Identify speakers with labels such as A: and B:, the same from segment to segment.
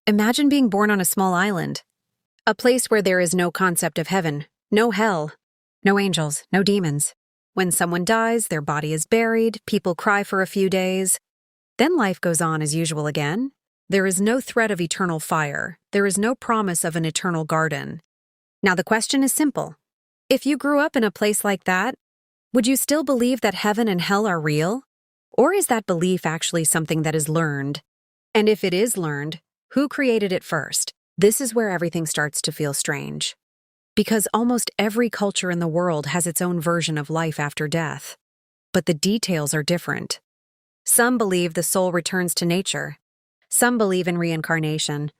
A: Imagine being born on a small island, a place where there is no concept of heaven, no hell, no angels, no demons. When someone dies, their body is buried, people cry for a few days. Then life goes on as usual again. There is no threat of eternal fire. There is no promise of an eternal garden. Now the question is simple. If you grew up in a place like that, would you still believe that heaven and hell are real? Or is that belief actually something that is learned? And if it is learned, who created it first? This is where everything starts to feel strange. Because almost every culture in the world has its own version of life after death. But the details are different. Some believe the soul returns to nature. Some believe in reincarnation.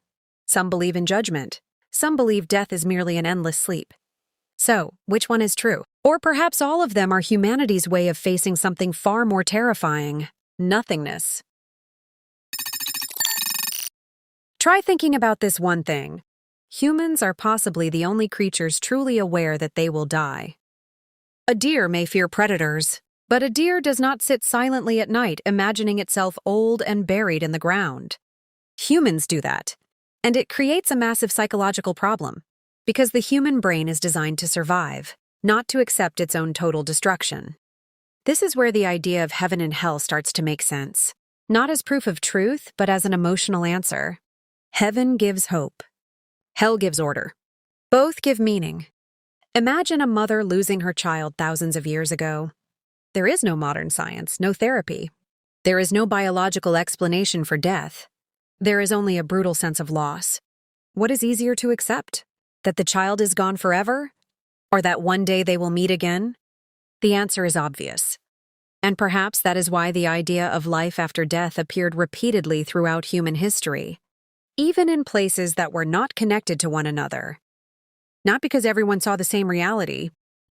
A: Some believe in judgment. Some believe death is merely an endless sleep. So, which one is true? Or perhaps all of them are humanity's way of facing something far more terrifying: nothingness. Try thinking about this one thing. Humans are possibly the only creatures truly aware that they will die. A deer may fear predators, but a deer does not sit silently at night imagining itself old and buried in the ground. Humans do that, and it creates a massive psychological problem, because the human brain is designed to survive, not to accept its own total destruction. This is where the idea of heaven and hell starts to make sense, not as proof of truth, but as an emotional answer. Heaven gives hope. Hell gives order. Both give meaning. Imagine a mother losing her child thousands of years ago. There is no modern science, no therapy. There is no biological explanation for death. There is only a brutal sense of loss. What is easier to accept? That the child is gone forever? Or that one day they will meet again? The answer is obvious. And perhaps that is why the idea of life after death appeared repeatedly throughout human history, even in places that were not connected to one another. Not because everyone saw the same reality,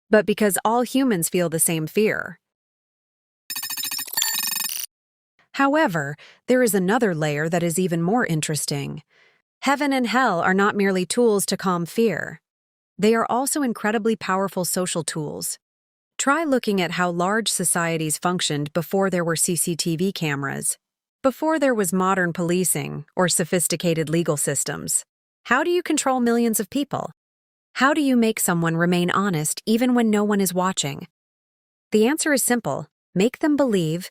A: but because all humans feel the same fear. However, there is another layer that is even more interesting. Heaven and hell are not merely tools to calm fear. They are also incredibly powerful social tools. Try looking at how large societies functioned before there were CCTV cameras, before there was modern policing or sophisticated legal systems. How do you control millions of people? How do you make someone remain honest even when no one is watching? The answer is simple. Make them believe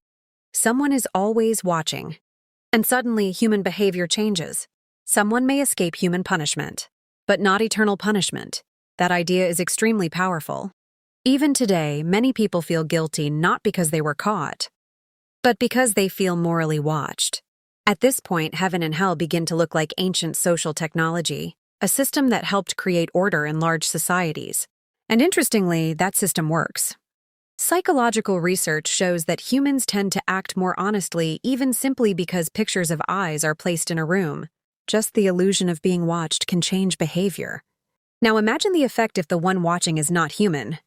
A: someone is always watching. And suddenly, human behavior changes. Someone may escape human punishment, but not eternal punishment. That idea is extremely powerful. Even today, many people feel guilty not because they were caught, but because they feel morally watched. At this point, heaven and hell begin to look like ancient social technology, a system that helped create order in large societies. And interestingly, that system works. Psychological research shows that humans tend to act more honestly even simply because pictures of eyes are placed in a room. Just the illusion of being watched can change behavior. Now imagine the effect if the one watching is not human,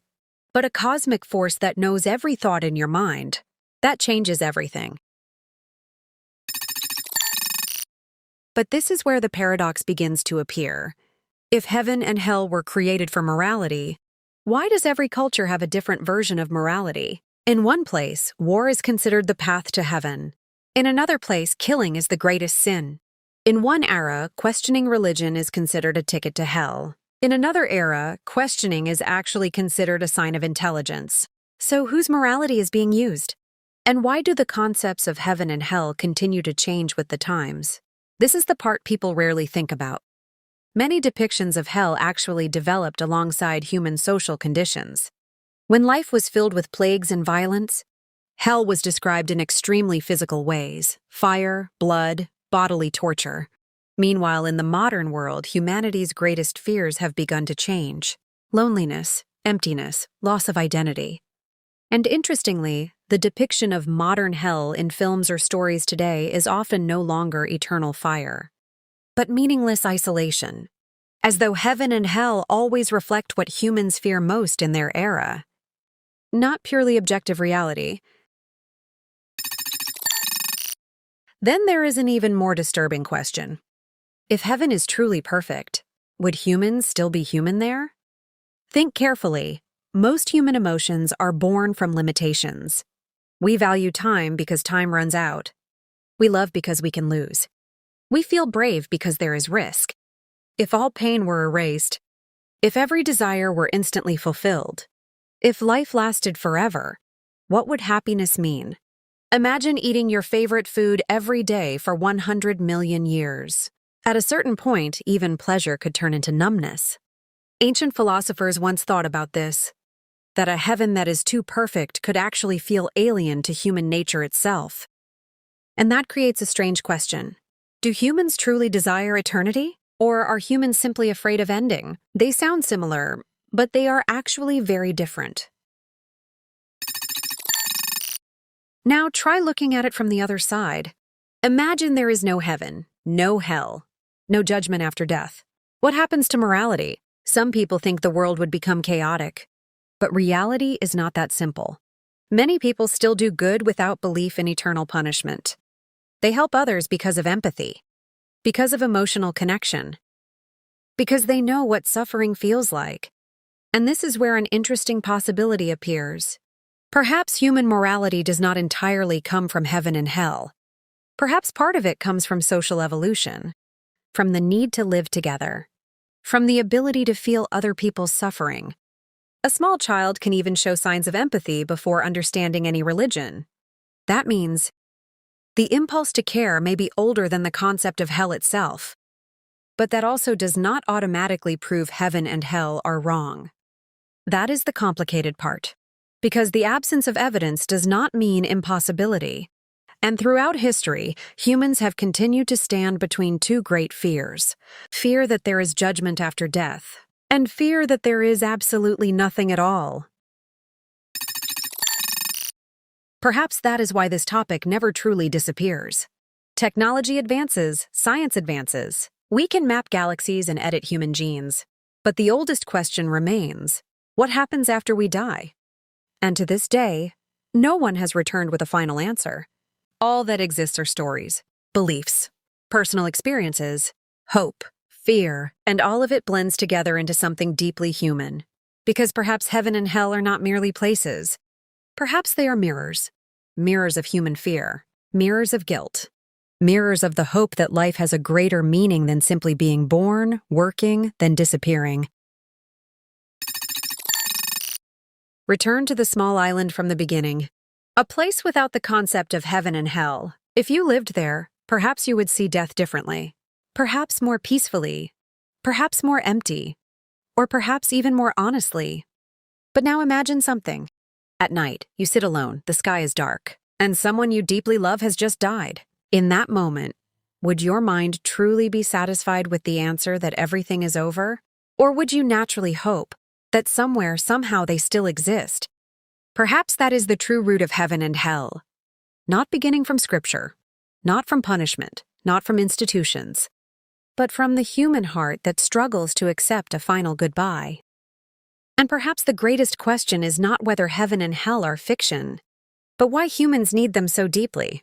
A: but a cosmic force that knows every thought in your mind. That changes everything. But this is where the paradox begins to appear. If heaven and hell were created for morality, why does every culture have a different version of morality? In one place, war is considered the path to heaven. In another place, killing is the greatest sin. In one era, questioning religion is considered a ticket to hell. In another era, questioning is actually considered a sign of intelligence. So whose morality is being used? And why do the concepts of heaven and hell continue to change with the times? This is the part people rarely think about. Many depictions of hell actually developed alongside human social conditions. When life was filled with plagues and violence, hell was described in extremely physical ways: fire, blood, bodily torture. Meanwhile, in the modern world, humanity's greatest fears have begun to change: loneliness, emptiness, loss of identity. And interestingly, the depiction of modern hell in films or stories today is often no longer eternal fire, but meaningless isolation, as though heaven and hell always reflect what humans fear most in their era, not purely objective reality. Then there is an even more disturbing question. If heaven is truly perfect, would humans still be human there? Think carefully. Most human emotions are born from limitations. We value time because time runs out. We love because we can lose. We feel brave because there is risk. If all pain were erased, if every desire were instantly fulfilled, if life lasted forever, what would happiness mean? Imagine eating your favorite food every day for 100 million years. At a certain point, even pleasure could turn into numbness. Ancient philosophers once thought about this, that a heaven that is too perfect could actually feel alien to human nature itself. And that creates a strange question. Do humans truly desire eternity? Or are humans simply afraid of ending? They sound similar, but they are actually very different. Now try looking at it from the other side. Imagine there is no heaven, no hell, no judgment after death. What happens to morality? Some people think the world would become chaotic. But reality is not that simple. Many people still do good without belief in eternal punishment. They help others because of empathy, because of emotional connection, because they know what suffering feels like. And this is where an interesting possibility appears. Perhaps human morality does not entirely come from heaven and hell. Perhaps part of it comes from social evolution, from the need to live together, from the ability to feel other people's suffering. A small child can even show signs of empathy before understanding any religion. That means the impulse to care may be older than the concept of hell itself. But that also does not automatically prove heaven and hell are wrong. That is the complicated part. Because the absence of evidence does not mean impossibility. And throughout history, humans have continued to stand between two great fears. Fear that there is judgment after death, and fear that there is absolutely nothing at all. Perhaps that is why this topic never truly disappears. Technology advances, science advances. We can map galaxies and edit human genes. But the oldest question remains, what happens after we die? And to this day, no one has returned with a final answer. All that exists are stories, beliefs, personal experiences, hope, fear, and all of it blends together into something deeply human. Because perhaps heaven and hell are not merely places. Perhaps they are mirrors. Mirrors of human fear. Mirrors of guilt. Mirrors of the hope that life has a greater meaning than simply being born, working, then disappearing. Return to the small island from the beginning. A place without the concept of heaven and hell. If you lived there, perhaps you would see death differently. Perhaps more peacefully, perhaps more empty, or perhaps even more honestly. But now imagine something. At night, you sit alone, the sky is dark, and someone you deeply love has just died. In that moment, would your mind truly be satisfied with the answer that everything is over? Or would you naturally hope that somewhere, somehow they still exist? Perhaps that is the true root of heaven and hell. Not beginning from scripture, not from punishment, not from institutions, but from the human heart that struggles to accept a final goodbye. And perhaps the greatest question is not whether heaven and hell are fiction, but why humans need them so deeply.